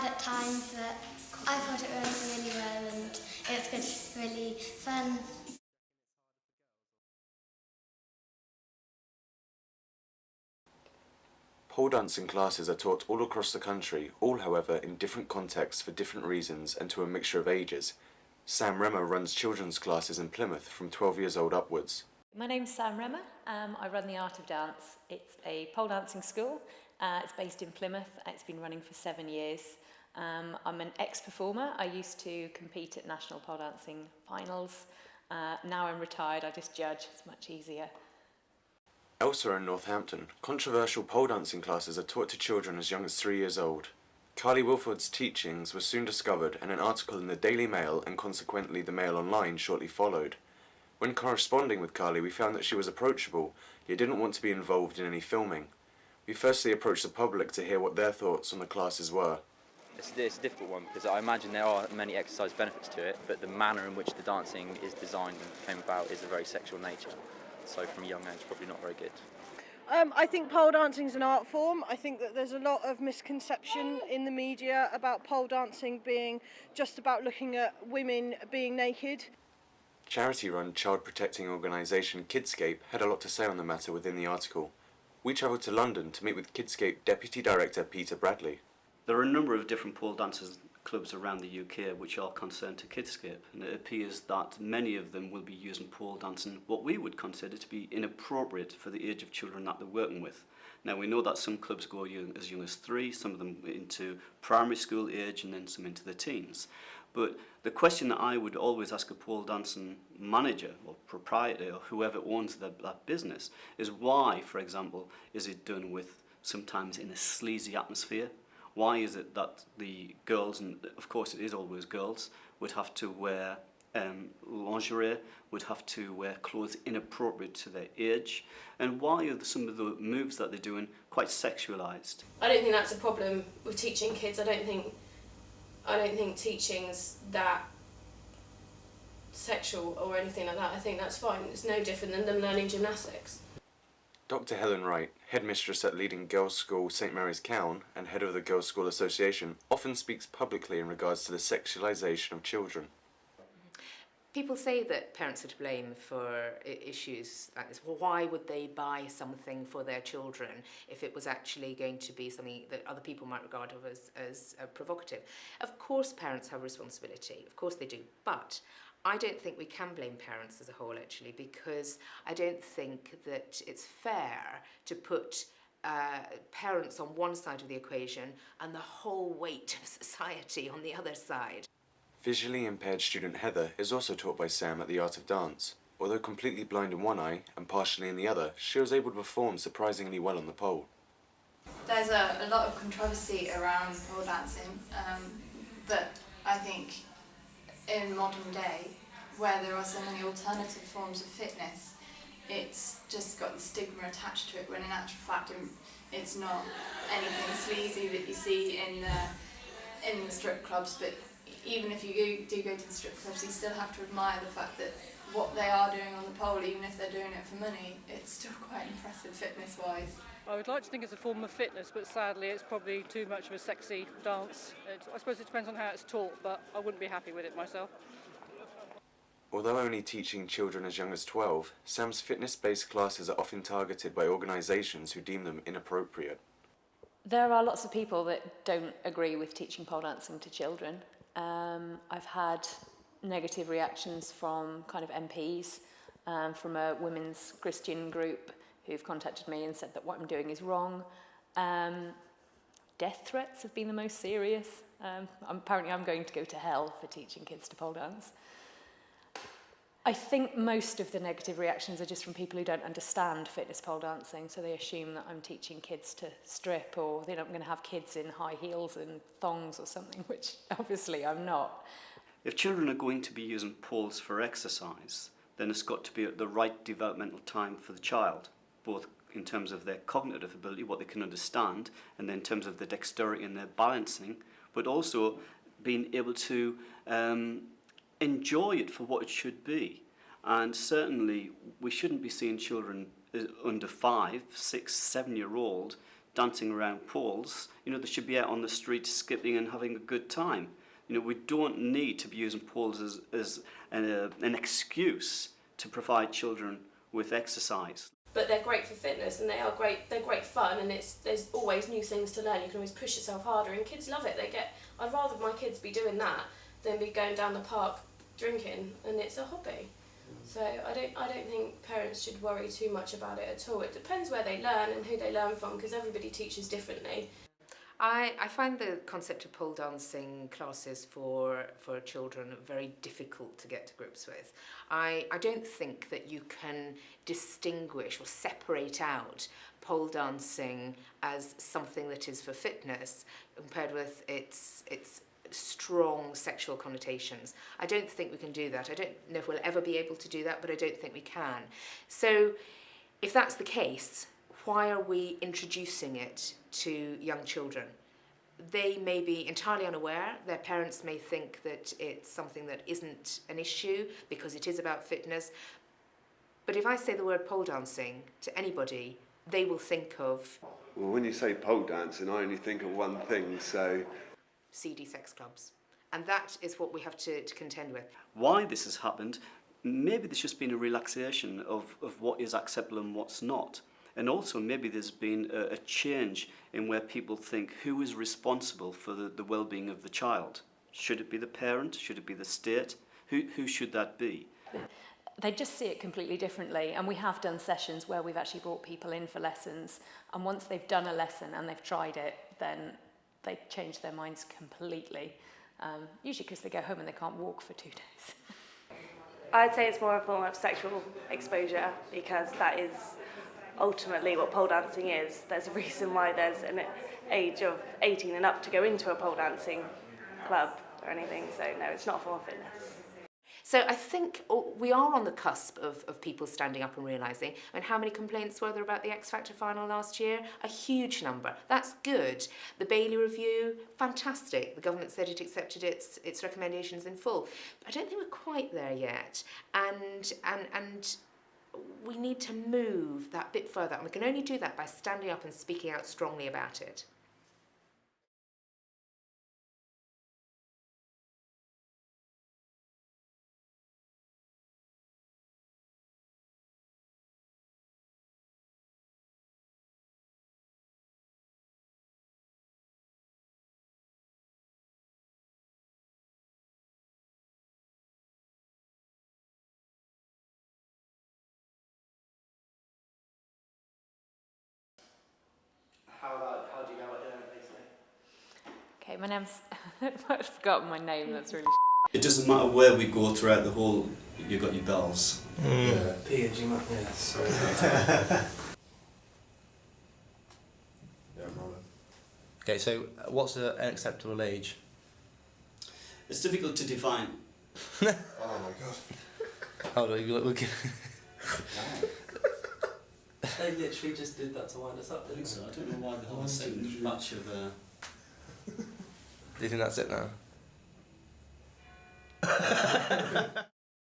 at times, but I thought it went really well and it was good, really fun. Pole dancing classes are taught all across the country, all however in different contexts for different reasons and to a mixture of ages. Sam Remmer runs children's classes in Plymouth from 12 years old upwards. My name's Sam Remmer. I run the Art of Dance. It's a pole dancing school. It's based in Plymouth. It's been running for 7 years. I'm an ex-performer. I used to compete at national pole dancing finals. Now I'm retired. I just judge. It's much easier. Elsewhere in Northampton, controversial pole dancing classes are taught to children as young as 3 years old. Carly Wilford's teachings were soon discovered and an article in the Daily Mail and consequently the Mail Online shortly followed. When corresponding with Carly, we found that she was approachable, yet didn't want to be involved in any filming. We firstly approached the public to hear what their thoughts on the classes were. It's a difficult one because I imagine there are many exercise benefits to it, but the manner in which the dancing is designed and came about is a very sexual nature. So from a young age, probably not very good. I think pole dancing is an art form. I think that there's a lot of misconception in the media about pole dancing being just about looking at women being naked. Charity-run child protecting organisation Kidscape had a lot to say on the matter within the article. We travelled to London to meet with Kidscape Deputy Director Peter Bradley. There are a number of different pole dancers clubs around the UK which are concerned to Kidscape, and it appears that many of them will be using pole dancing what we would consider to be inappropriate for the age of children that they're working with. Now we know that some clubs go as young as 3, some of them into primary school age and then some into the teens. But the question that I would always ask a pole dancing manager or proprietor or whoever owns that business is why, for example, is it done with sometimes in a sleazy atmosphere? Why is it that the girls, and of course it is always girls, would have to wear lingerie, would have to wear clothes inappropriate to their age? And why are some of the moves that they're doing quite sexualised? I don't think that's a problem with teaching kids. I don't think teaching's that sexual or anything like that. I think that's fine. It's no different than them learning gymnastics. Dr Helen Wright, headmistress at leading girls' school St Mary's Cowan and head of the Girls' School Association, often speaks publicly in regards to the sexualisation of children. People say that parents are to blame for issues like this. Well, why would they buy something for their children if it was actually going to be something that other people might regard as provocative? Of course parents have responsibility, of course they do, but I don't think we can blame parents as a whole, actually, because I don't think that it's fair to put parents on one side of the equation and the whole weight of society on the other side. Visually impaired student Heather is also taught by Sam at the Art of Dance. Although completely blind in one eye and partially in the other, she was able to perform surprisingly well on the pole. There's a lot of controversy around pole dancing, but I think in modern day, where there are so many alternative forms of fitness, it's just got the stigma attached to it, when in actual fact it's not anything sleazy that you see in the strip clubs. But even if you do go to the strip clubs, you still have to admire the fact that what they are doing on the pole, even if they're doing it for money, it's still quite impressive fitness-wise. I would like to think it's a form of fitness, but sadly it's probably too much of a sexy dance. I suppose it depends on how it's taught, but I wouldn't be happy with it myself. Although only teaching children as young as 12, Sam's fitness-based classes are often targeted by organisations who deem them inappropriate. There are lots of people that don't agree with teaching pole dancing to children. I've had negative reactions from kind of MPs, from a women's Christian group who've contacted me and said that what I'm doing is wrong. Death threats have been the most serious. Apparently I'm going to go to hell for teaching kids to pole dance. I think most of the negative reactions are just from people who don't understand fitness pole dancing, so they assume that I'm teaching kids to strip, or they're not going to have kids in high heels and thongs or something, which obviously I'm not. If children are going to be using poles for exercise, then it's got to be at the right developmental time for the child, both in terms of their cognitive ability, what they can understand, and then in terms of their dexterity and their balancing, but also being able to enjoy it for what it should be. And certainly we shouldn't be seeing children under 5, 6, 7-year-old dancing around poles. You know, they should be out on the street skipping and having a good time. You know, we don't need to be using poles as an excuse to provide children with exercise. But they're great for fitness, and they're great fun, and there's always new things to learn. You can always push yourself harder, and kids love it. I'd rather my kids be doing that than be going down the park drinking, and it's a hobby. So I don't think parents should worry too much about it at all. It depends where they learn and who they learn from, because everybody teaches differently. I find the concept of pole dancing classes for children very difficult to get to grips with. I don't think that you can distinguish or separate out pole dancing as something that is for fitness compared with its strong sexual connotations. I don't think we can do that. I don't know if we'll ever be able to do that, but I don't think we can. So if that's the case, why are we introducing it to young children? They may be entirely unaware. Their parents may think that it's something that isn't an issue because it is about fitness. But if I say the word pole dancing to anybody, they will think of... Well, when you say pole dancing, I only think of one thing, so... seedy sex clubs. And that is what we have to contend with. Why this has happened, maybe there's just been a relaxation of what is acceptable and what's not. And also maybe there's been a change in where people think who is responsible for the well-being of the child. Should it be the parent? Should it be the state? Who should that be? They just see it completely differently, and we have done sessions where we've actually brought people in for lessons, and once they've done a lesson and they've tried it, then they change their minds completely, usually because they go home and they can't walk for 2 days. I'd say it's more a form of sexual exposure, because that is ultimately what pole dancing is. There's a reason why there's an age of 18 and up to go into a pole dancing club or anything, so no, it's not a form of fitness. So I think we are on the cusp of people standing up and realising. I mean, how many complaints were there about the X Factor final last year? A huge number. That's good. The Bailey review, fantastic. The government said it accepted its recommendations in full. But I don't think we're quite there yet. And we need to move that bit further. And we can only do that by standing up and speaking out strongly about it. How do you go about doing it, basically? Okay, my name's... I've forgotten my name, that's really... It doesn't matter where we go throughout the whole, you've got your bells. Yeah, P and G, yeah, sorry. Okay, so what's an acceptable age? It's difficult to define. Oh my god. Hold on, you look... They literally just did that to wind us up, didn't they? I don't know why the whole second batch of... Do you think that's it now?